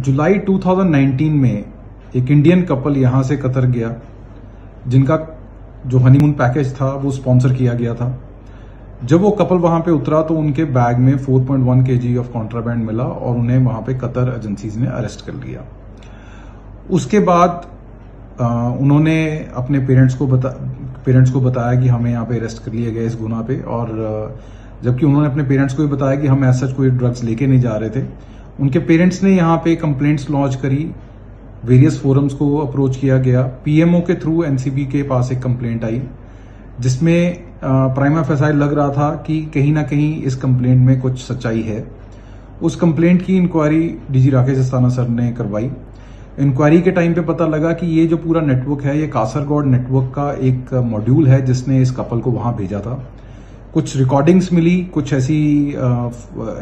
जुलाई 2019 में एक Indian couple यहां से कतर गया, जिनका जो हनीमून पैकेज था वो स्पॉन्सर किया गया था। जब वो कपल वहां पे उतरा तो उनके बैग में 4.1 kg ऑफ कॉन्ट्राबैंड मिला और उन्हें वहां पे कतर एजेंसीज ने अरेस्ट कर लिया। उसके बाद उन्होंने अपने पेरेंट्स को बताया कि हमें यहाँ पे अरेस्ट कर लिया गया इस गुनाह पे, और जबकि उन्होंने अपने पेरेंट्स को भी बताया कि हम ऐसा कोई ड्रग्स लेके नहीं जा रहे थे। उनके पेरेंट्स ने यहाँ पे कंप्लेंट्स लॉन्च करी, वेरियस फोरम्स को अप्रोच किया गया। पीएमओ के थ्रू एनसीबी के पास एक कंप्लेंट आई जिसमें प्राइमा फेसाई लग रहा था कि कहीं ना कहीं इस कंप्लेंट में कुछ सच्चाई है। उस कंप्लेंट की inquiry DG Rakesh Asthana sir ने करवाई। इंक्वायरी के टाइम पे पता लगा कि ये जो पूरा नेटवर्क है ये कासरगोड नेटवर्क का एक मॉड्यूल है जिसने इस कपल को वहां भेजा था। कुछ रिकॉर्डिंग्स मिली, कुछ ऐसी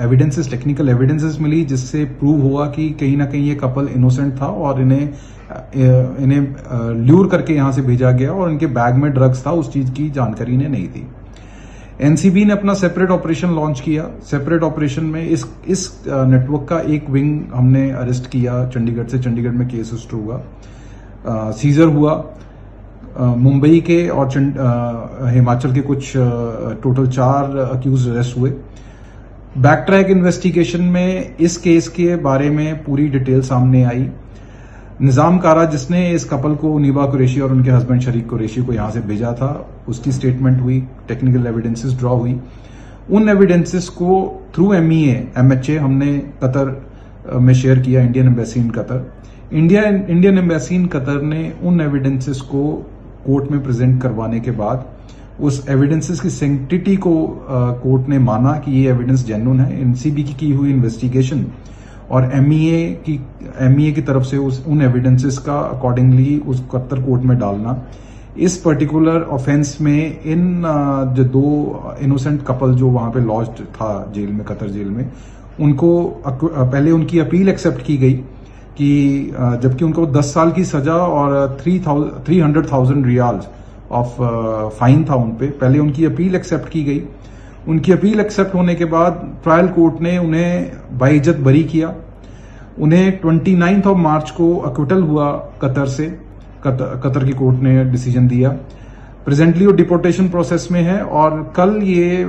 एविडेंसेस, टेक्निकल एविडेंसेस मिली जिससे प्रूव हुआ कि कहीं ना कहीं ये कपल इनोसेंट था और इन्हें ल्यूर करके यहां से भेजा गया और इनके बैग में ड्रग्स था, उस चीज की जानकारी इन्हें नहीं थी। एनसीबी ने अपना सेपरेट ऑपरेशन लॉन्च किया। सेपरेट ऑपरेशन में इस नेटवर्क का एक विंग हमने अरेस्ट किया चंडीगढ़ से। चंडीगढ़ में केस रजिस्टर हुआ, सीजर हुआ। मुंबई के और हिमाचल के कुछ टोटल 4 अक्यूज अरेस्ट हुए। बैक ट्रैक इन्वेस्टिगेशन में इस केस के बारे में पूरी डिटेल सामने आई। निजाम कारा जिसने इस कपल को, नीबा कुरैशी और उनके हस्बैंड शरीक कुरैशी को यहां से भेजा था, उसकी स्टेटमेंट हुई, टेक्निकल एविडेंसेस ड्रॉ हुई। उन एविडेंसेस को थ्रू एमएचए हमने कतर में शेयर किया, Indian embassy in Qatar. Indian embassy in Qatar ने उन एविडेंसेस को कोर्ट में प्रेजेंट करवाने के बाद उस एविडेंसेस की सैंक्टिटी को कोर्ट ने माना कि ये एविडेंस जेन्युइन है। एनसीबी की हुई इन्वेस्टिगेशन और एमईए की तरफ से उन एविडेंसेस का अकॉर्डिंगली उस कतर कोर्ट में डालना, इस पर्टिकुलर ऑफेंस में इन जो 2 इनोसेंट कपल जो वहां पे लॉज्ड था जेल में, कतर जेल में, उनको पहले उनकी अपील एक्सेप्ट की गई कि जबकि उनको 10 साल की सजा और 300,000 रियाल्स ऑफ फाइन था उन पे। पहले उनकी अपील एक्सेप्ट की गई। उनकी अपील एक्सेप्ट होने के बाद ट्रायल कोर्ट ने उन्हें बाइज्जत बरी किया। उन्हें 29 मार्च को अक्विटल हुआ कतर से। कतर की कोर्ट ने डिसीजन दिया। प्रेजेंटली वो डिपोर्टेशन प्रोसेस में है और कल ये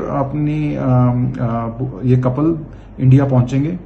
कपल इंडिया पहुंचेंगे।